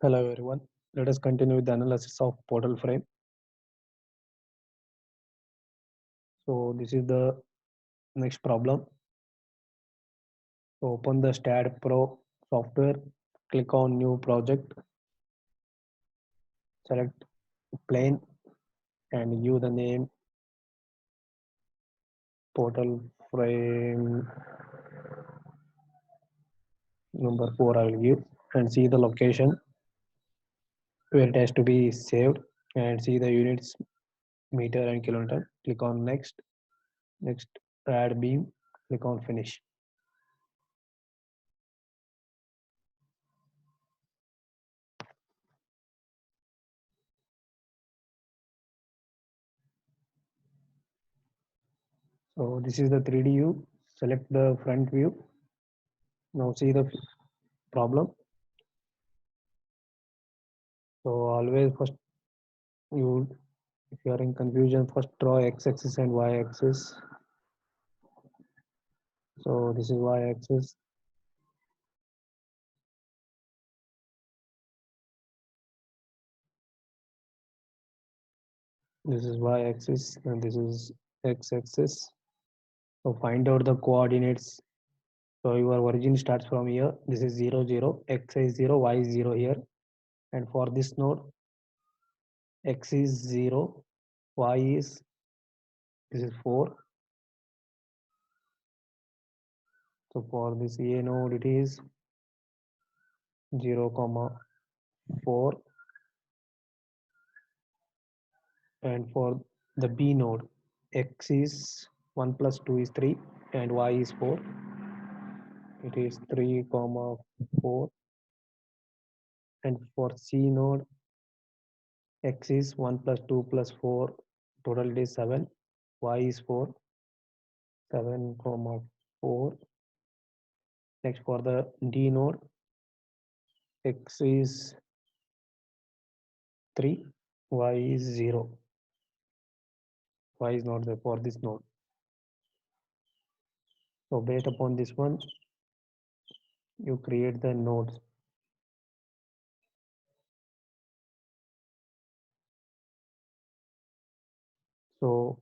Hello everyone. Let us continue with the analysis of portal frame. So this is the next problem. So open the STAAD Pro software, click on new project, select plane and give the name portal frame number 4 I will give, and see the location where it has to be saved and see the units meter and kilometer. Click on next add beam, click on finish. So this is the 3D view. Select the front view. Now see the problem. So always first you, if you are in confusion, first draw x-axis and y-axis. So this is y-axis. This is y-axis and this is x-axis. So find out the coordinates. So your origin starts from here. This is 0, 0, x is 0, y is 0 here. And for this node, x is 0, y is, this is 4. So for this A node, it is 0, 4. And for the B node, x is 1 plus 2 is 3 and y is 4. It is 3 comma 4. And for C node, x is 1 plus 2 plus 4, total it is 7, y is 4, 7 comma 4. Next for the D node, x is 3, y is 0. Y is not there for this node. So based upon this one, you create the nodes. So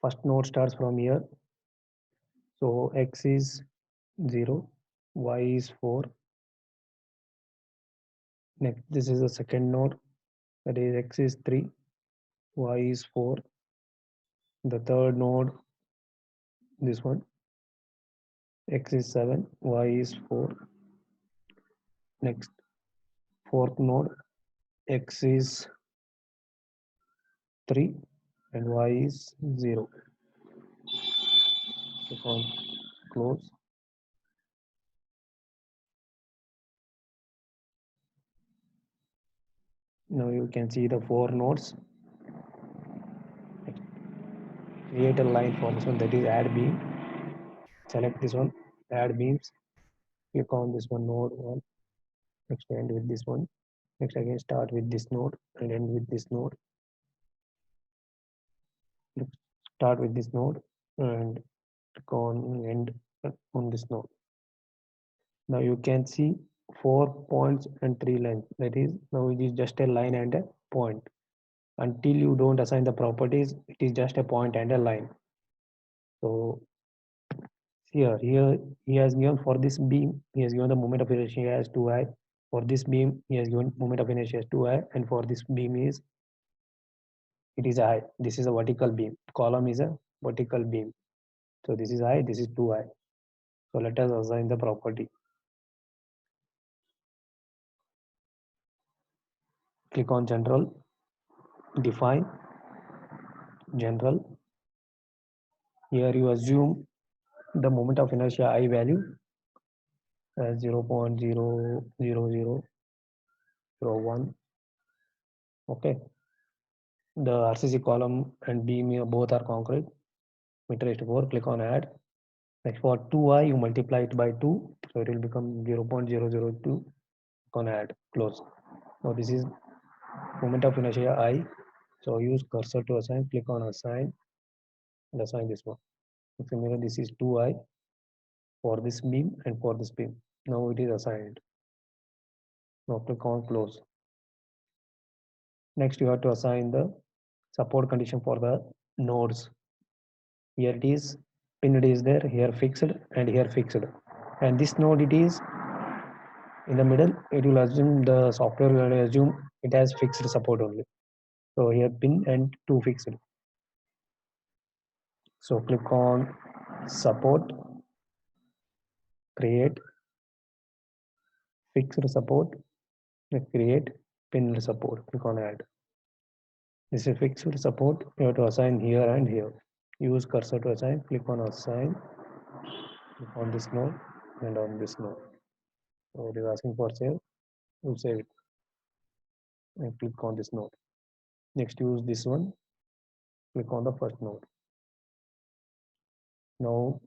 first node starts from here. So x is 0, y is 4. Next, this is the second node, that is x is 3, y is 4. The third node, this one, x is 7, y is 4. Next, fourth node, x is 3 and y is 0. Click on close. Now you can see the 4 nodes. Create a line for this one, that is add beam. Select this one, add beams. Click on this one, node 1. Next, end with this one. Next, again start with this node and end with this node. Start with this node and click on end on this node. Now you can see 4 points and 3 lines. That is, now it is just a line and a point. Until you don't assign the properties, it is just a point and a line. So here he has given for this beam, he has given the moment of inertia as 2i. For this beam, he has given moment of inertia as 2i, and for this beam is, it is I. This is a vertical beam. Column is a vertical beam. So this is I, this is 2i. So let us assign the property. Click on general, define general. Here you assume the moment of inertia I value as 0.00001. Okay. The RCC column and beam both are concrete. Meter raised to 4. Click on add. Next for 2i, you multiply it by 2. So it will become 0.002. Click on add. Close. Now this is moment of inertia I. So use cursor to assign. Click on assign and assign this one. Similarly, this is 2i for this beam and for this beam. Now it is assigned. Now click on close. Next, you have to assign the support condition for the nodes. Here it is, pinned is there, here fixed and here fixed. And this node it is in the middle, it will assume the software will assume it has fixed support only. So here pin and two fixed. So click on support, create fixed support, create pinned support, click on add. This is fixed support, you have to assign here and here. Use cursor to assign, click on assign, click on this node and on this node. So it is asking for save, you save it and click on this node. Next use this one, click on the first node. Now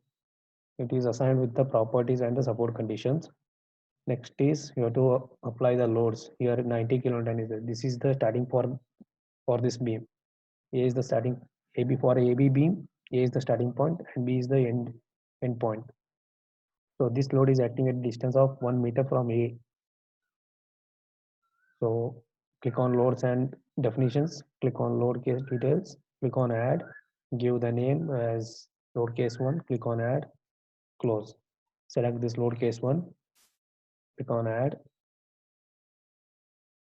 it is assigned with the properties and the support conditions. Next is you have to apply the loads. Here 90 kilonewton is there. This is the starting for this beam. A is the starting AB for AB beam. A is the starting point and B is the end point. So this load is acting at a distance of 1 meter from A. So click on loads and definitions. Click on load case details. Click on add. Give the name as load case 1. Click on add. Close. Select this load case 1. Click on add.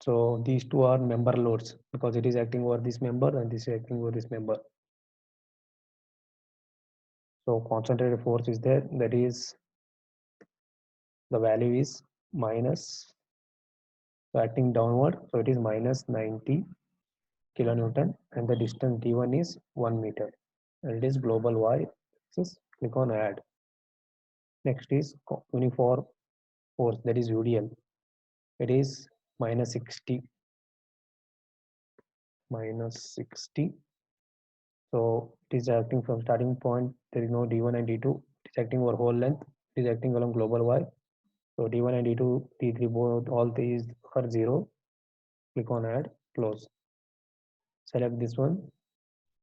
So these two are member loads because it is acting over this member and this is acting over this member. So concentrated force is there, that is the value is minus, so acting downward, so it is minus 90 kilonewton and the distance d1 is 1 meter and it is global y axis. Click on add. Next is uniform force, that is UDL. It is minus 60. So it is acting from starting point. There is no D1 and D2. It is acting over whole length. It is acting along global Y. So D1 and D2, D3 both all these are 0. Click on add, close. Select this one.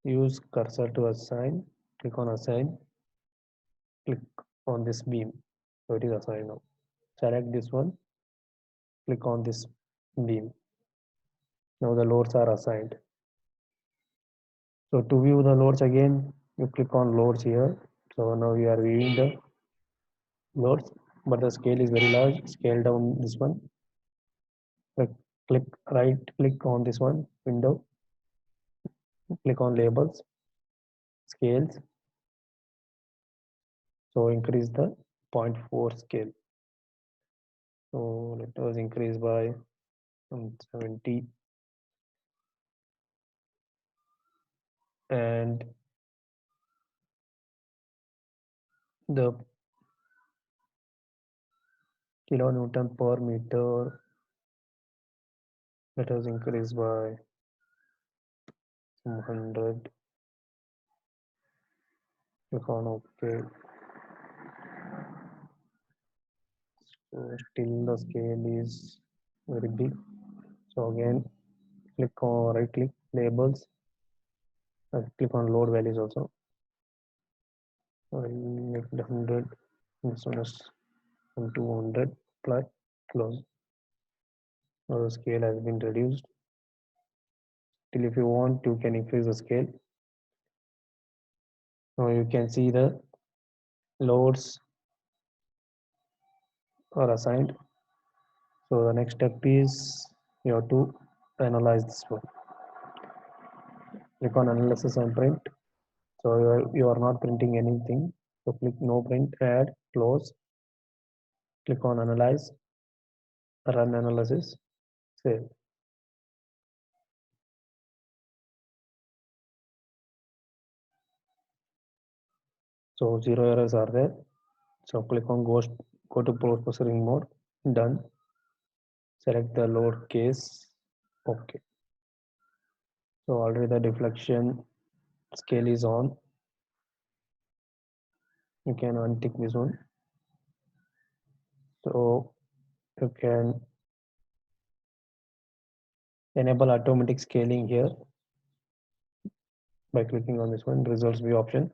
Use cursor to assign. Click on assign. Click on this beam. So it is assigned now. Select this one. Click on this beam. Now the loads are assigned. So to view the loads again, you click on loads here. So now you are viewing the loads, but the scale is very large. Scale down this one. Click right click on this one window. Click on labels, scales. So increase the 0.4 scale. So let us increase by 70 and the kilonewton per meter, let us increase by 100. Click on OK. So still the scale is very big. So again, click on right click labels and click on load values also. So I'll make it 100. This one is 200 plus close. Now the scale has been reduced. Till if you want, you can increase the scale. Now you can see the loads are assigned. So the next step is you have to analyze this one. Click on analysis and print. So you are not printing anything. So click no print, add, close. Click on analyze, run analysis, save. So 0 errors are there. So click on go to post processing mode, done. Select the load case, okay. So already the deflection scale is on. You can untick this one. So you can enable automatic scaling here by clicking on this one, results view option.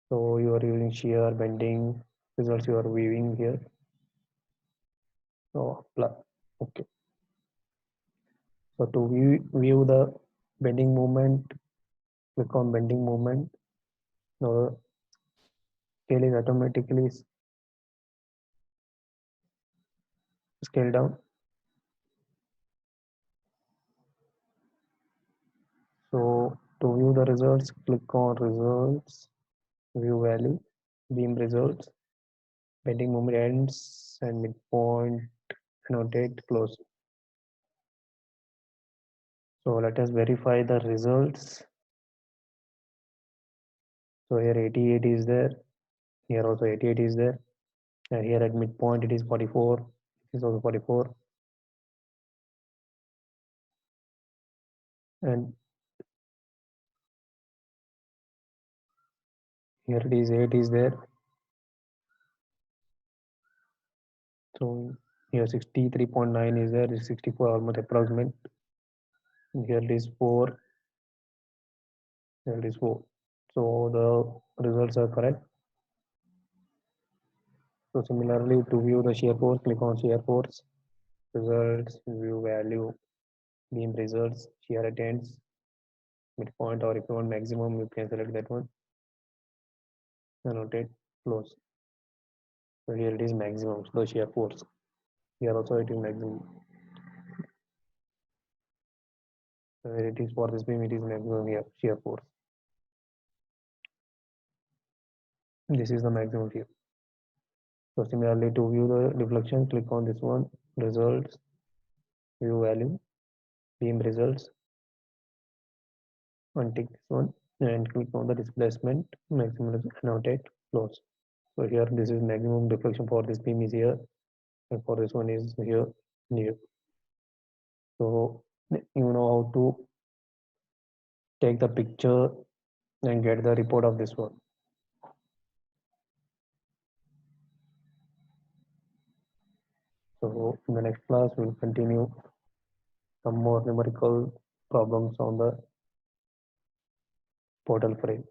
So you are using shear, bending, results you are viewing here. So apply, okay. So to view the bending moment, click on bending moment. Now scale is automatically scale down. So to view the results, click on results, view value, beam results, bending moment ends and midpoint, annotate, close. So let us verify the results. So here 88 is there, here also 88 is there, and here at midpoint it is 44, it is also 44, and here it is 8 is there. So here 63.9 is there, is 64 almost approximate. And here it is 4, here it is 4. So the results are correct. So similarly, to view the shear force, click on shear force, results, view value, beam results, shear at ends, midpoint, or if you want maximum, you can select that one. Annotate, close. So here it is maximum, so the shear force. Here also it is maximum. Where it is for this beam, it is maximum here, shear force. This is the maximum here. So similarly, to view the deflection, click on this one, results, view value, beam results, untick this one, and click on the displacement, maximum, annotate, close. So here this is maximum deflection for this beam is here, and for this one is here, here. So you know how to take the picture and get the report of this one. So in the next class, we'll continue some more numerical problems on the portal frame.